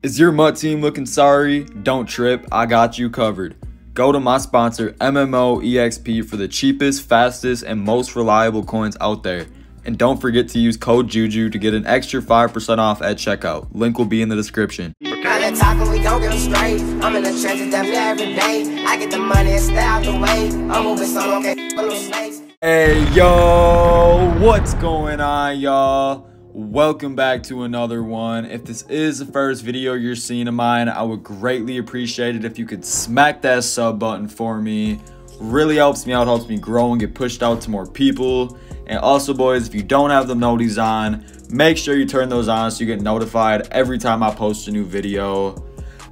Is your MUT team looking sorry? Don't trip, I got you covered. Go to my sponsor MMOEXP for the cheapest, fastest, and most reliable coins out there. And don't forget to use code JUJU to get an extra 5% off at checkout. Link will be in the description. I'm in the trenches every day. I get the money and stay out the way. I'm moving solo, okay, Hey yo, what's going on, y'all? Welcome back to another one. If this is the first video you're seeing of mine, I would greatly appreciate it if you could smack that sub button for me. Really helps me out, helps me grow and get pushed out to more people. And also, boys, if you don't have the noties on, make sure you turn those on so you get notified every time I post a new video.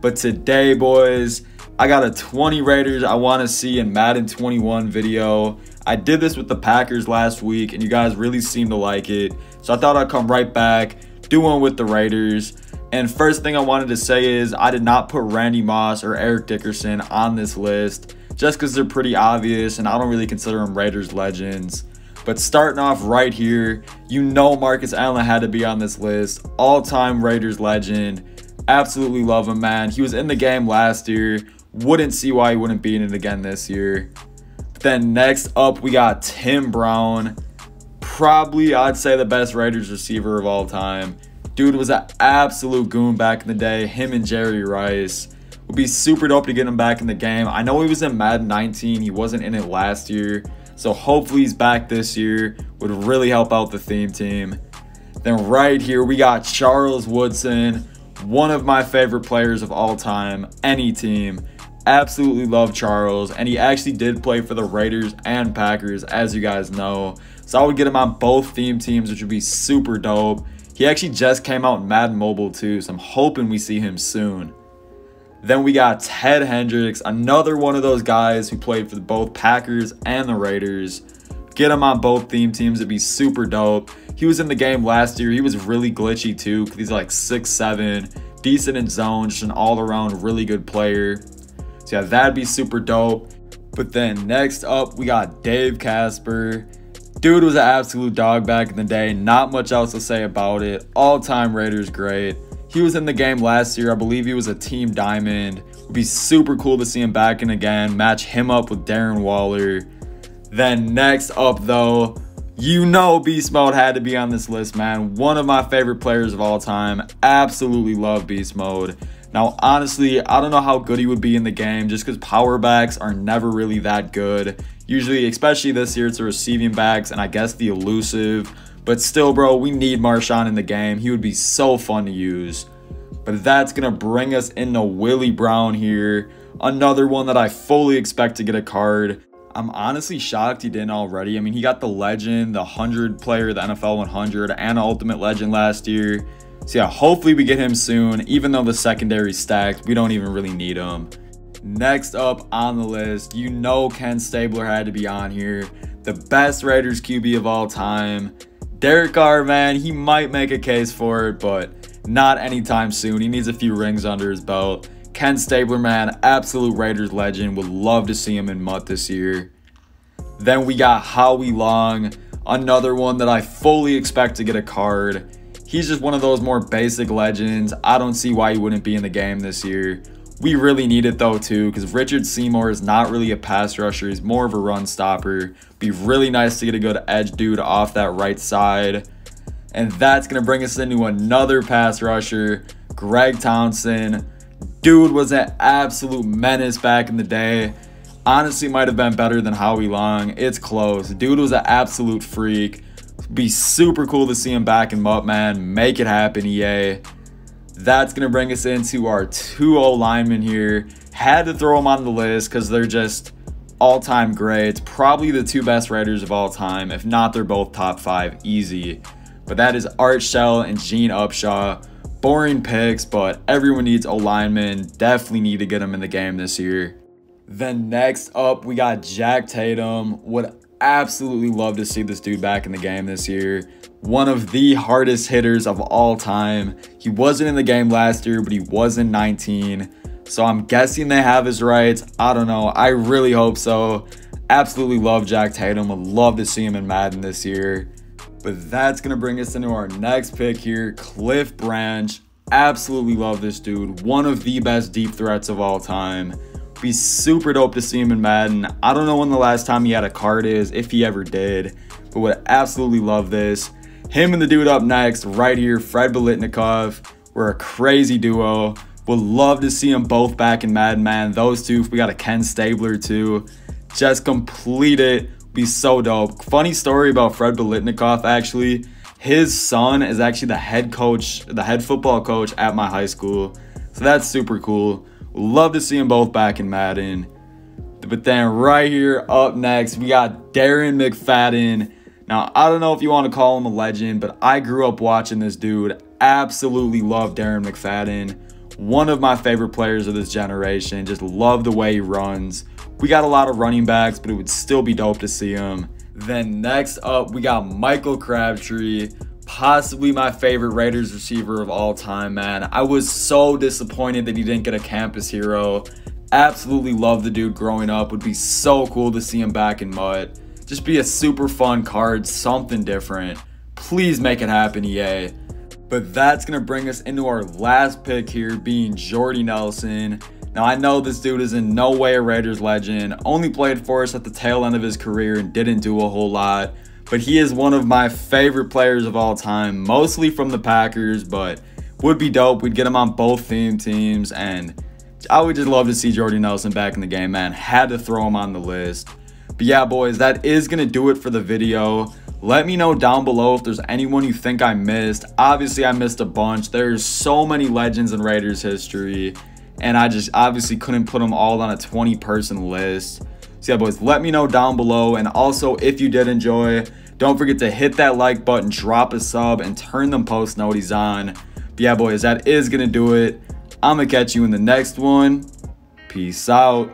But today, boys, I got a 20 Raiders I want to see in Madden 21 video. I did this with the Packers last week, and you guys really seemed to like it. So I thought I'd come right back, do one with the Raiders. And first thing I wanted to say is I did not put Randy Moss or Eric Dickerson on this list just because they're pretty obvious, and I don't really consider them Raiders legends. But starting off right here, you know Marcus Allen had to be on this list. All-time Raiders legend. Absolutely love him, man. He was in the game last year. Wouldn't see why he wouldn't be in it again this year. Then next up, we got Tim Brown. Probably, I'd say, the best Raiders receiver of all time. Dude was an absolute goon back in the day. Him and Jerry Rice. Would be super dope to get him back in the game. I know he was in Madden 19. He wasn't in it last year. So hopefully he's back this year. Would really help out the theme team. Then right here, we got Charles Woodson. One of my favorite players of all time. Any team. Absolutely love Charles, and he actually did play for the Raiders and Packers, as you guys know. So I would get him on both theme teams, which would be super dope. He actually just came out in Madden Mobile too, so I'm hoping we see him soon. Then we got Ted Hendricks, another one of those guys who played for both Packers and the Raiders. Get him on both theme teams, it'd be super dope. He was in the game last year. He was really glitchy too, because he's like 6'7", decent in zone, just an all-around really good player. So yeah, that'd be super dope. But then next up, we got Dave Casper. Dude was an absolute dog back in the day. Not much else to say about it. All-time Raiders great. He was in the game last year. I believe he was a team diamond. Would be super cool to see him back in again. Match him up with Darren Waller. Then next up, though, you know Beast Mode had to be on this list, man. One of my favorite players of all time. Absolutely love Beast Mode. Now, honestly, I don't know how good he would be in the game just because power backs are never really that good. Usually, especially this year, it's the receiving backs and I guess the elusive. But still, bro, we need Marshawn in the game. He would be so fun to use. But that's going to bring us into Willy Brown here. Another one that I fully expect to get a card. I'm honestly shocked he didn't already. I mean, he got the legend, the 100 player, the NFL 100, and Ultimate Legend last year. So yeah, hopefully we get him soon. Even though the secondary's stacked, we don't even really need him. Next up on the list, you know Ken Stabler had to be on here. The best Raiders QB of all time. Derek Carr, man, he might make a case for it, but not anytime soon. He needs a few rings under his belt. Ken Stabler, man, absolute Raiders legend. Would love to see him in MUT this year. Then we got Howie Long, another one that I fully expect to get a card. He's just one of those more basic legends. I don't see why he wouldn't be in the game this year. We really need it though too, because Richard Seymour is not really a pass rusher. He's more of a run stopper. Be really nice to get a good edge dude off that right side. And that's going to bring us into another pass rusher, Greg Thompson. Dude was an absolute menace back in the day. Honestly, might have been better than Howie Long. It's close. Dude was an absolute freak. Be super cool to see him back in MUT, man. Make it happen, EA. That's going to bring us into our 2 O-linemen here. Had to throw them on the list because they're just all-time greats. Probably the 2 best Raiders of all time. If not, they're both top 5 easy. But that is Art Shell and Gene Upshaw. Boring picks, but everyone needs O-linemen. Definitely need to get them in the game this year. Then next up, we got Jack Tatum. Would absolutely love to see this dude back in the game this year. One of the hardest hitters of all time. He wasn't in the game last year, but he was in 19. So I'm guessing they have his rights. I don't know. I really hope so. Absolutely love Jack Tatum. Would love to see him in Madden this year. But that's going to bring us into our next pick here. Cliff Branch. Absolutely love this dude. One of the best deep threats of all time. Be super dope to see him in Madden. I don't know when the last time he had a card is, if he ever did, but would absolutely love this. Him and the dude up next, right here, Fred Belitnikov. We're a crazy duo. Would love to see them both back in Madden, man. Those two, if we got a Ken Stabler too, just complete it. Be so dope. Funny story about Fred Belitnikov, actually. His son is actually the head coach, the head football coach at my high school. So that's super cool. Love to see them both back in Madden. But then right here up next, we got Darren Mcfadden. Now, I don't know if you want to call him a legend, but I grew up watching this dude. Absolutely love Darren Mcfadden. One of my favorite players of this generation. Just love the way he runs. We got a lot of running backs, but it would still be dope to see him. Then next up, we got Michael Crabtree. Possibly my favorite Raiders receiver of all time, man. I was so disappointed that he didn't get a campus hero. Absolutely love the dude growing up. Would be so cool to see him back in Mutt. Just be a super fun card, something different. Please make it happen, EA. But that's going to bring us into our last pick here, being Jordy Nelson. Now, I know this dude is in no way a Raiders legend. Only played for us at the tail end of his career and didn't do a whole lot. But he is one of my favorite players of all time, mostly from the Packers, but would be dope. We'd get him on both theme teams, and I would just love to see Jordy Nelson back in the game, man. Had to throw him on the list. But yeah, boys, that is going to do it for the video. Let me know down below if there's anyone you think I missed. Obviously, I missed a bunch. There's so many legends in Raiders history, and I just obviously couldn't put them all on a 20-person list. So yeah, boys, let me know down below. And also, if you did enjoy, don't forget to hit that like button, drop a sub, and turn them post notifications on. But yeah, boys, that is going to do it. I'm going to catch you in the next one. Peace out.